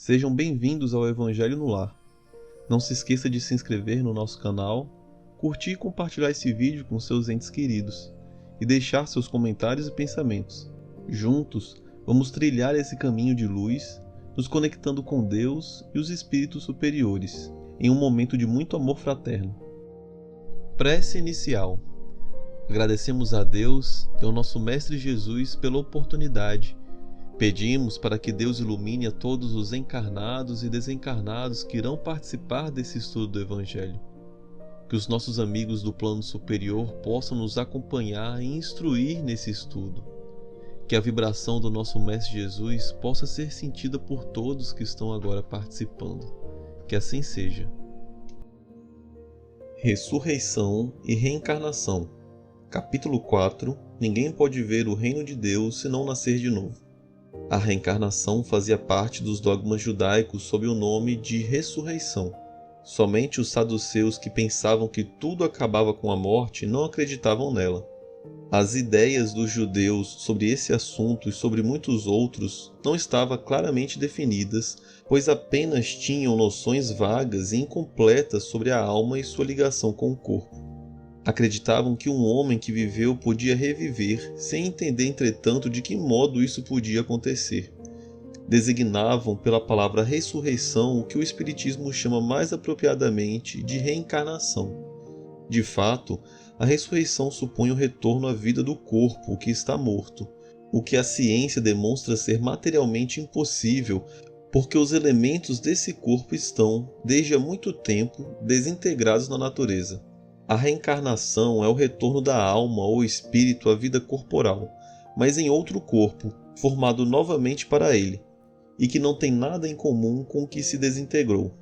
Sejam bem-vindos ao Evangelho no Lar. Não se esqueça de se inscrever no nosso canal, curtir e compartilhar esse vídeo com seus entes queridos e deixar seus comentários e pensamentos. Juntos, vamos trilhar esse caminho de luz, nos conectando com Deus e os espíritos superiores, em um momento de muito amor fraterno. Prece inicial. Agradecemos a Deus e ao nosso Mestre Jesus pela oportunidade. Pedimos para que Deus ilumine a todos os encarnados e desencarnados que irão participar desse estudo do Evangelho. Que os nossos amigos do plano superior possam nos acompanhar e instruir nesse estudo. Que a vibração do nosso Mestre Jesus possa ser sentida por todos que estão agora participando. Que assim seja. Ressurreição e Reencarnação. Capítulo 4. Ninguém pode ver o reino de Deus se não nascer de novo. A reencarnação fazia parte dos dogmas judaicos sob o nome de ressurreição. Somente os saduceus, que pensavam que tudo acabava com a morte, não acreditavam nela. As ideias dos judeus sobre esse assunto e sobre muitos outros não estavam claramente definidas, pois apenas tinham noções vagas e incompletas sobre a alma e sua ligação com o corpo. Acreditavam que um homem que viveu podia reviver, sem entender, entretanto, de que modo isso podia acontecer. Designavam pela palavra ressurreição o que o Espiritismo chama mais apropriadamente de reencarnação. De fato, a ressurreição supõe o retorno à vida do corpo, que está morto, o que a ciência demonstra ser materialmente impossível, porque os elementos desse corpo estão, desde há muito tempo, desintegrados na natureza. A reencarnação é o retorno da alma ou espírito à vida corporal, mas em outro corpo, formado novamente para ele, e que não tem nada em comum com o que se desintegrou.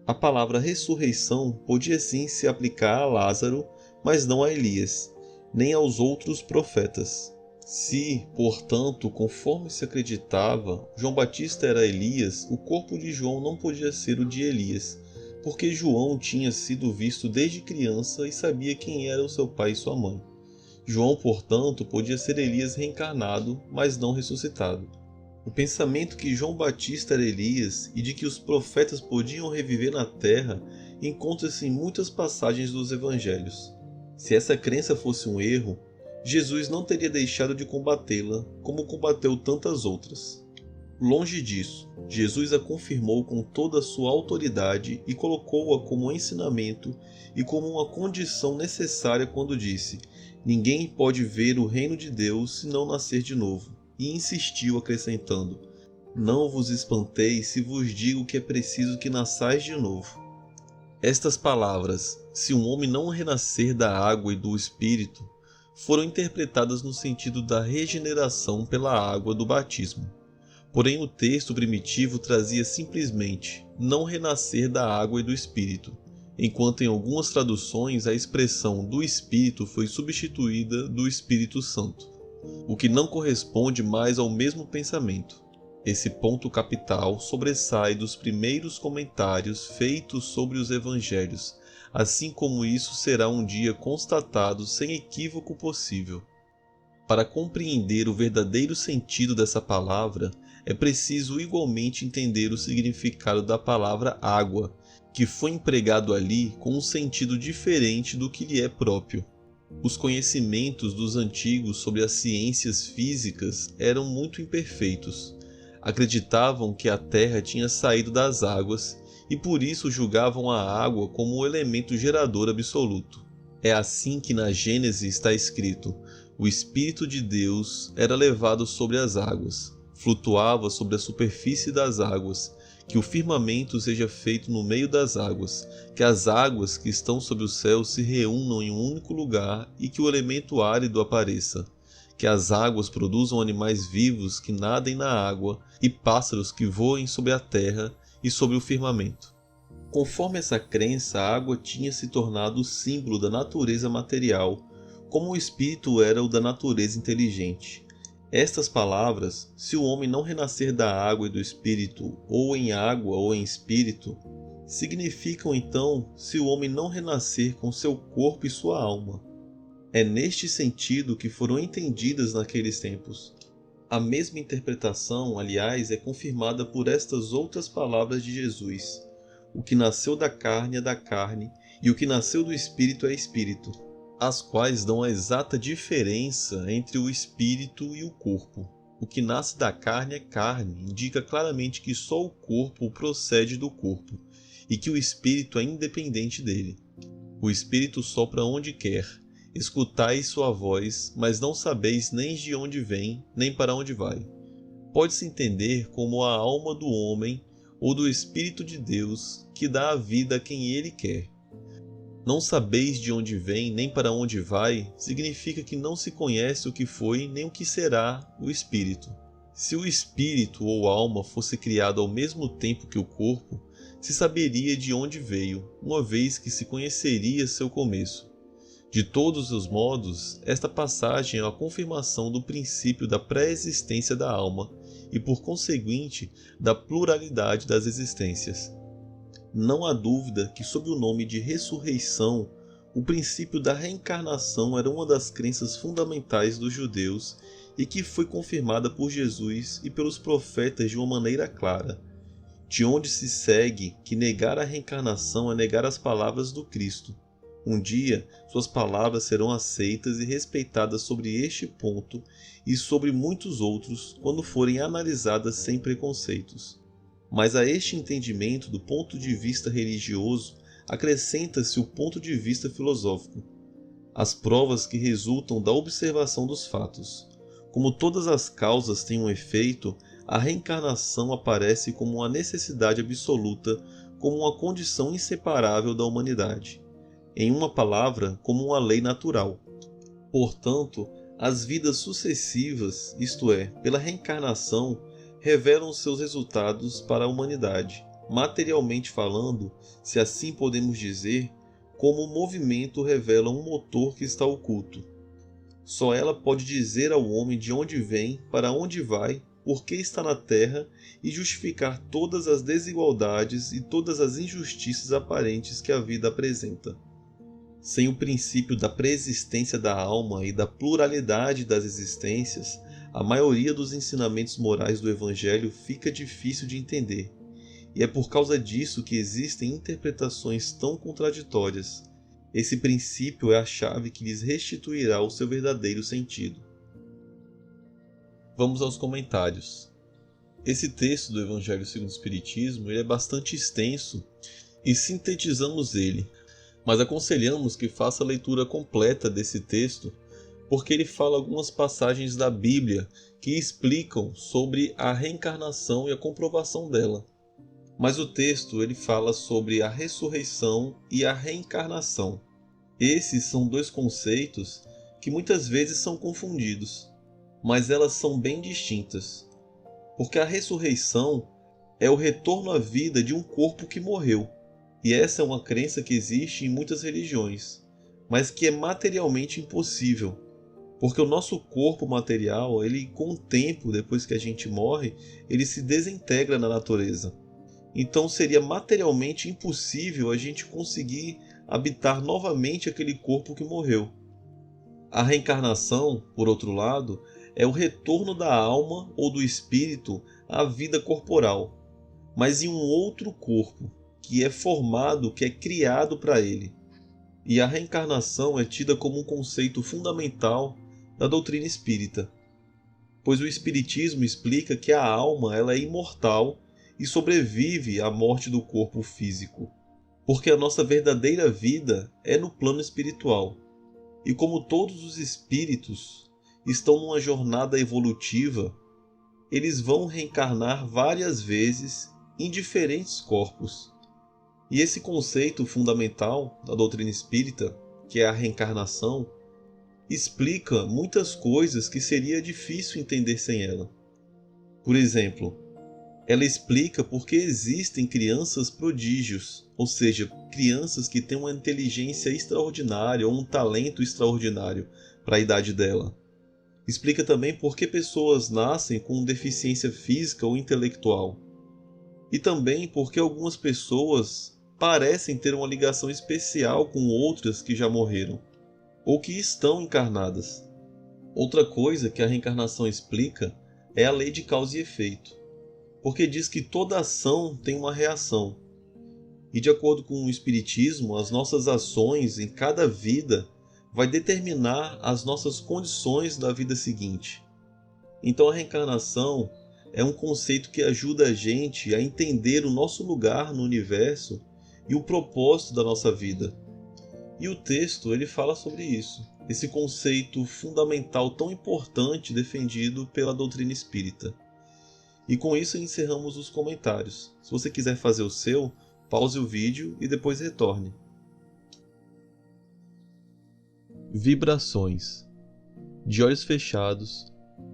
A palavra ressurreição podia sim se aplicar a Lázaro, mas não a Elias, nem aos outros profetas. Se, portanto, conforme se acreditava, João Batista era Elias, o corpo de João não podia ser o de Elias, porque João tinha sido visto desde criança e sabia quem era o seu pai e sua mãe. João, portanto, podia ser Elias reencarnado, mas não ressuscitado. O pensamento que João Batista era Elias e de que os profetas podiam reviver na terra encontra-se em muitas passagens dos evangelhos. Se essa crença fosse um erro, Jesus não teria deixado de combatê-la, como combateu tantas outras. Longe disso, Jesus a confirmou com toda a sua autoridade e colocou-a como ensinamento e como uma condição necessária quando disse: "Ninguém pode ver o reino de Deus se não nascer de novo", e insistiu acrescentando: "Não vos espanteis se vos digo que é preciso que nasçais de novo". Estas palavras, "se um homem não renascer da água e do Espírito", foram interpretadas no sentido da regeneração pela água do batismo. Porém, o texto primitivo trazia simplesmente "não renascer da água e do Espírito", enquanto em algumas traduções a expressão "do Espírito" foi substituída do Espírito Santo, o que não corresponde mais ao mesmo pensamento. Esse ponto capital sobressai dos primeiros comentários feitos sobre os Evangelhos, assim como isso será um dia constatado sem equívoco possível. Para compreender o verdadeiro sentido dessa palavra, é preciso igualmente entender o significado da palavra água, que foi empregado ali com um sentido diferente do que lhe é próprio. Os conhecimentos dos antigos sobre as ciências físicas eram muito imperfeitos. Acreditavam que a terra tinha saído das águas e por isso julgavam a água como o elemento gerador absoluto. É assim que na Gênese está escrito: "O Espírito de Deus era levado sobre as águas, flutuava sobre a superfície das águas, que o firmamento seja feito no meio das águas, que as águas que estão sob o céu se reúnam em um único lugar e que o elemento árido apareça, que as águas produzam animais vivos que nadem na água e pássaros que voem sobre a terra e sobre o firmamento". Conforme essa crença, a água tinha se tornado o símbolo da natureza material, como o espírito era o da natureza inteligente. Estas palavras, "se o homem não renascer da água e do espírito, ou em água ou em espírito", significam então se o homem não renascer com seu corpo e sua alma. É neste sentido que foram entendidas naqueles tempos. A mesma interpretação, aliás, é confirmada por estas outras palavras de Jesus: o que nasceu da carne é da carne, e o que nasceu do espírito é espírito, as quais dão a exata diferença entre o espírito e o corpo. O que nasce da carne é carne, indica claramente que só o corpo procede do corpo, e que o espírito é independente dele. O espírito sopra onde quer. Escutais sua voz, mas não sabeis nem de onde vem, nem para onde vai. Pode-se entender como a alma do homem ou do Espírito de Deus que dá a vida a quem ele quer. Não sabeis de onde vem, nem para onde vai, significa que não se conhece o que foi nem o que será o Espírito. Se o Espírito ou alma fosse criado ao mesmo tempo que o corpo, se saberia de onde veio, uma vez que se conheceria seu começo. De todos os modos, esta passagem é a confirmação do princípio da pré-existência da alma e, por conseguinte, da pluralidade das existências. Não há dúvida que, sob o nome de ressurreição, o princípio da reencarnação era uma das crenças fundamentais dos judeus e que foi confirmada por Jesus e pelos profetas de uma maneira clara, de onde se segue que negar a reencarnação é negar as palavras do Cristo. Um dia, suas palavras serão aceitas e respeitadas sobre este ponto e sobre muitos outros quando forem analisadas sem preconceitos. Mas a este entendimento do ponto de vista religioso acrescenta-se o ponto de vista filosófico, as provas que resultam da observação dos fatos. Como todas as causas têm um efeito, a reencarnação aparece como uma necessidade absoluta, como uma condição inseparável da humanidade. Em uma palavra, como uma lei natural. Portanto, as vidas sucessivas, isto é, pela reencarnação, revelam seus resultados para a humanidade, materialmente falando, se assim podemos dizer, como o movimento revela um motor que está oculto. Só ela pode dizer ao homem de onde vem, para onde vai, por que está na Terra e justificar todas as desigualdades e todas as injustiças aparentes que a vida apresenta. Sem o princípio da preexistência da alma e da pluralidade das existências, a maioria dos ensinamentos morais do Evangelho fica difícil de entender, e é por causa disso que existem interpretações tão contraditórias. Esse princípio é a chave que lhes restituirá o seu verdadeiro sentido. Vamos aos comentários. Esse texto do Evangelho segundo o Espiritismo ele é bastante extenso e sintetizamos ele, mas aconselhamos que faça a leitura completa desse texto, porque ele fala algumas passagens da Bíblia que explicam sobre a reencarnação e a comprovação dela. Mas o texto ele fala sobre a ressurreição e a reencarnação. Esses são dois conceitos que muitas vezes são confundidos, mas elas são bem distintas. Porque a ressurreição é o retorno à vida de um corpo que morreu. E essa é uma crença que existe em muitas religiões, mas que é materialmente impossível, porque o nosso corpo material, ele com o tempo, depois que a gente morre, ele se desintegra na natureza. Então seria materialmente impossível a gente conseguir habitar novamente aquele corpo que morreu. A reencarnação, por outro lado, é o retorno da alma ou do espírito à vida corporal, mas em um outro corpo, que é formado, que é criado para ele. E a reencarnação é tida como um conceito fundamental da doutrina espírita, pois o espiritismo explica que a alma ela é imortal e sobrevive à morte do corpo físico, porque a nossa verdadeira vida é no plano espiritual. E como todos os espíritos estão numa jornada evolutiva, eles vão reencarnar várias vezes em diferentes corpos. E esse conceito fundamental da doutrina espírita, que é a reencarnação, explica muitas coisas que seria difícil entender sem ela. Por exemplo, ela explica por que existem crianças prodígios, ou seja, crianças que têm uma inteligência extraordinária ou um talento extraordinário para a idade dela. Explica também por que pessoas nascem com deficiência física ou intelectual. E também por que algumas pessoas parecem ter uma ligação especial com outras que já morreram, ou que estão encarnadas. Outra coisa que a reencarnação explica é a lei de causa e efeito, porque diz que toda ação tem uma reação. E de acordo com o Espiritismo, as nossas ações em cada vida vai determinar as nossas condições da vida seguinte. Então a reencarnação é um conceito que ajuda a gente a entender o nosso lugar no universo e o propósito da nossa vida. E o texto ele fala sobre isso, esse conceito fundamental tão importante defendido pela doutrina espírita. E com isso encerramos os comentários. Se você quiser fazer o seu, pause o vídeo e depois retorne. Vibrações. De olhos fechados,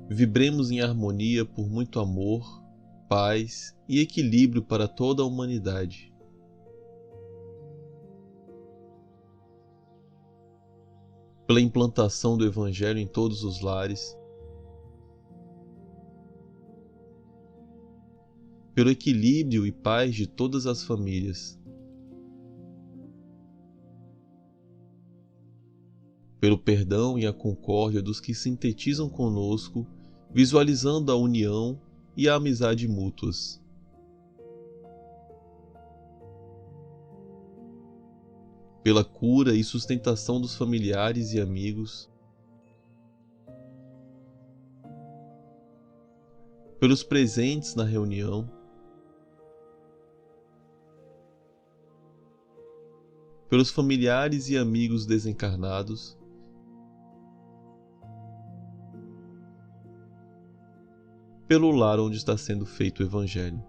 vibremos em harmonia por muito amor, paz e equilíbrio para toda a humanidade. Pela implantação do Evangelho em todos os lares, pelo equilíbrio e paz de todas as famílias, pelo perdão e a concórdia dos que sintetizam conosco, visualizando a união e a amizade mútuas. Pela cura e sustentação dos familiares e amigos, pelos presentes na reunião, pelos familiares e amigos desencarnados, pelo lar onde está sendo feito o Evangelho.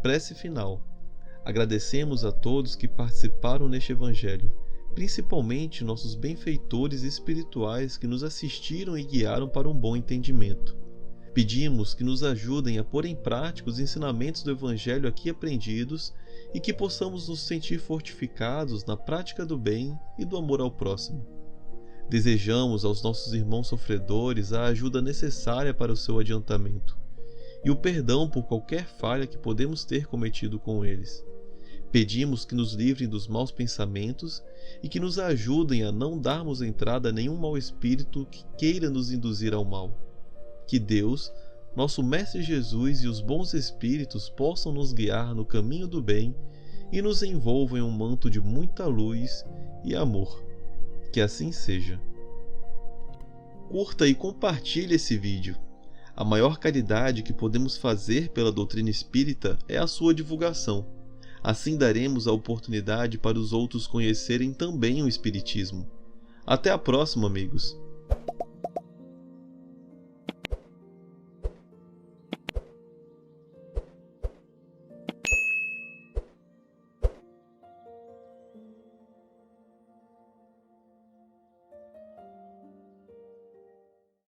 Prece final. Agradecemos a todos que participaram neste Evangelho, principalmente nossos benfeitores espirituais que nos assistiram e guiaram para um bom entendimento. Pedimos que nos ajudem a pôr em prática os ensinamentos do Evangelho aqui aprendidos e que possamos nos sentir fortificados na prática do bem e do amor ao próximo. Desejamos aos nossos irmãos sofredores a ajuda necessária para o seu adiantamento e o perdão por qualquer falha que podemos ter cometido com eles. Pedimos que nos livrem dos maus pensamentos e que nos ajudem a não darmos entrada a nenhum mau espírito que queira nos induzir ao mal. Que Deus, nosso Mestre Jesus e os bons espíritos possam nos guiar no caminho do bem e nos envolvam em um manto de muita luz e amor. Que assim seja. Curta e compartilhe esse vídeo. A maior caridade que podemos fazer pela doutrina espírita é a sua divulgação. Assim daremos a oportunidade para os outros conhecerem também o Espiritismo. Até a próxima, amigos!